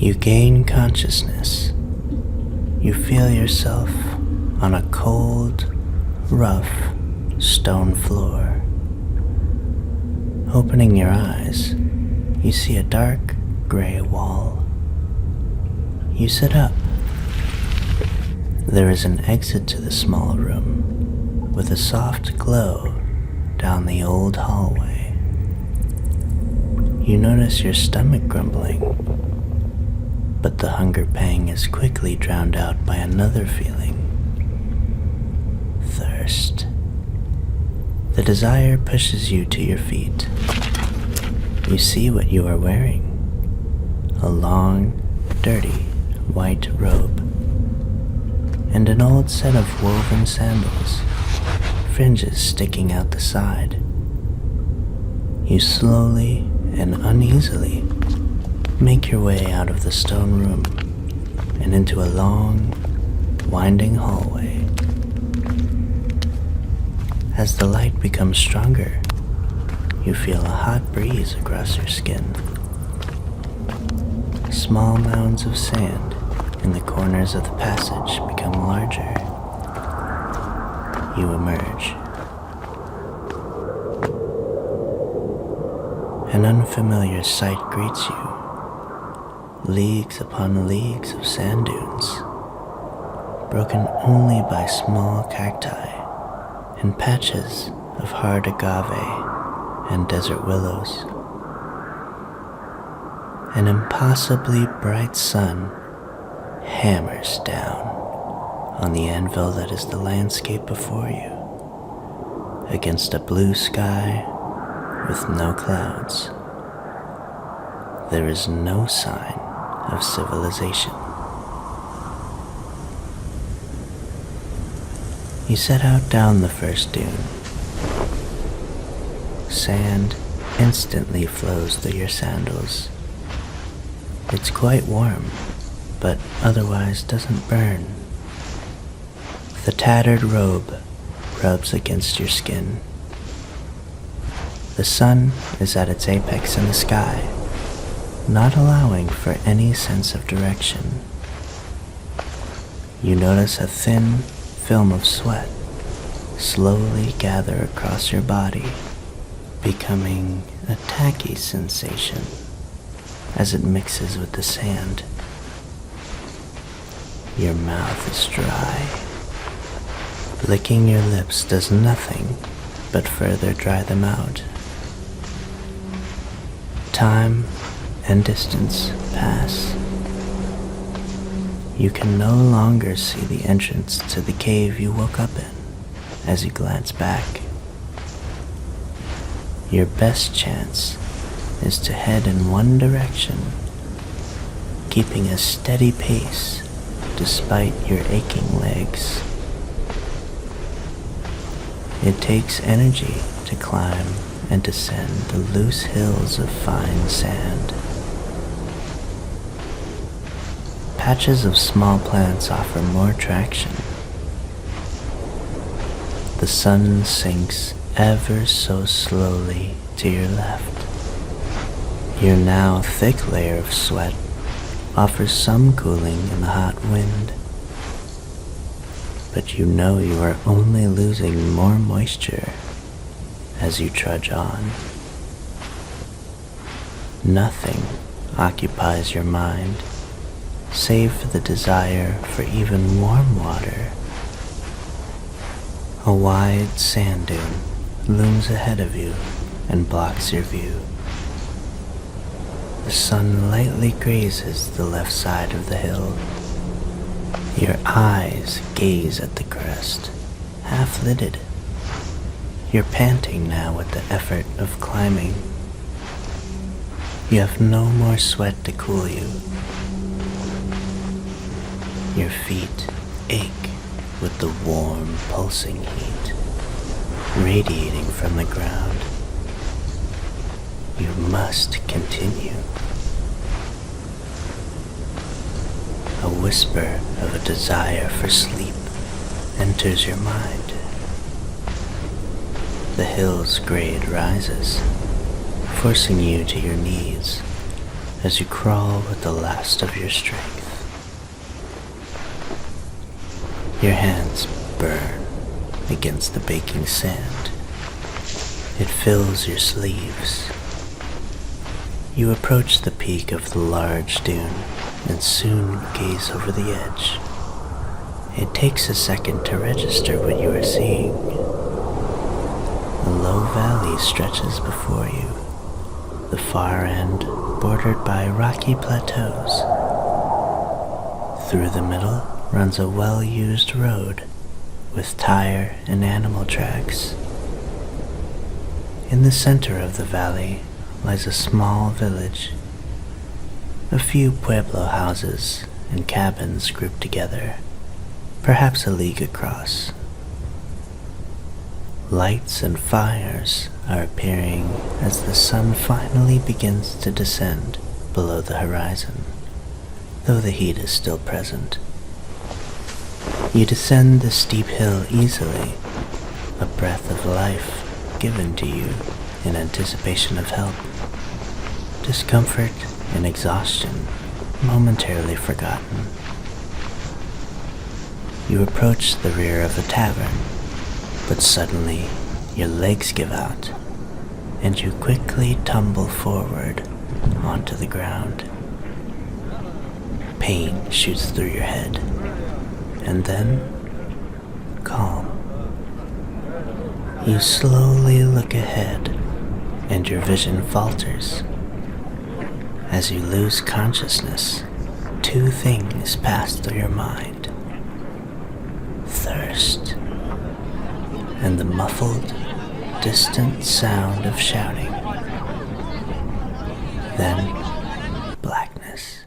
You gain consciousness. You feel yourself on a cold, rough stone floor. Opening your eyes, you see a dark gray wall. You sit up. There is an exit to the small room with a soft glow down the old hallway. You notice your stomach grumbling, but the hunger pang is quickly drowned out by another feeling: thirst. The desire pushes you to your feet. You see what you are wearing: a long, dirty, white robe, and an old set of woven sandals, fringes sticking out the side. You slowly and uneasily make your way out of the stone room and into a long, winding hallway. As the light becomes stronger, you feel a hot breeze across your skin. Small mounds of sand in the corners of the passage become larger. You emerge. An unfamiliar sight greets you. Leagues upon leagues of sand dunes, broken only by small cacti and patches of hard agave and desert willows. An impossibly bright sun hammers down on the anvil that is the landscape before you, against a blue sky with no clouds. There is no sign of civilization. You set out down the first dune. Sand instantly flows through your sandals. It's quite warm, but otherwise doesn't burn. The tattered robe rubs against your skin. The sun is at its apex in the sky, not allowing for any sense of direction. You notice a thin film of sweat slowly gather across your body, becoming a tacky sensation as it mixes with the sand. Your mouth is dry. Licking your lips does nothing but further dry them out. Time and distance pass. You can no longer see the entrance to the cave you woke up in as you glance back. Your best chance is to head in one direction, keeping a steady pace despite your aching legs. It takes energy to climb and descend the loose hills of fine sand. Patches of small plants offer more traction. The sun sinks ever so slowly to your left. Your now thick layer of sweat offers some cooling in the hot wind, but you know you are only losing more moisture as you trudge on. Nothing occupies your mind save for the desire for even warm water. A wide sand dune looms ahead of you and blocks your view. The sun lightly grazes the left side of the hill. Your eyes gaze at the crest, half-lidded. You're panting now with the effort of climbing. You have no more sweat to cool you. Your feet ache with the warm, pulsing heat radiating from the ground. You must continue. A whisper of a desire for sleep enters your mind. The hill's grade rises, forcing you to your knees as you crawl with the last of your strength. Your hands burn against the baking sand. It fills your sleeves. You approach the peak of the large dune and soon gaze over the edge. It takes a second to register what you are seeing. A low valley stretches before you, the far end bordered by rocky plateaus. Through the middle runs a well-used road with tire and animal tracks. In the center of the valley lies a small village. A few pueblo houses and cabins grouped together, perhaps a league across. Lights and fires are appearing as the sun finally begins to descend below the horizon, though the heat is still present. You descend the steep hill easily, a breath of life given to you in anticipation of help. Discomfort and exhaustion momentarily forgotten. You approach the rear of a tavern, but suddenly your legs give out, and you quickly tumble forward onto the ground. Pain shoots through your head, and then calm. You slowly look ahead, and your vision falters. As you lose consciousness, two things pass through your mind: thirst and the muffled, distant sound of shouting. Then blackness.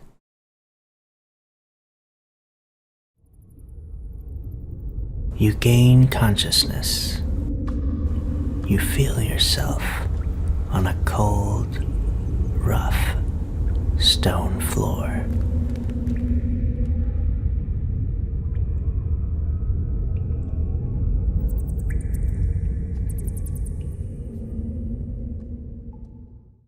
You gain consciousness. You feel yourself on a cold, rough stone floor.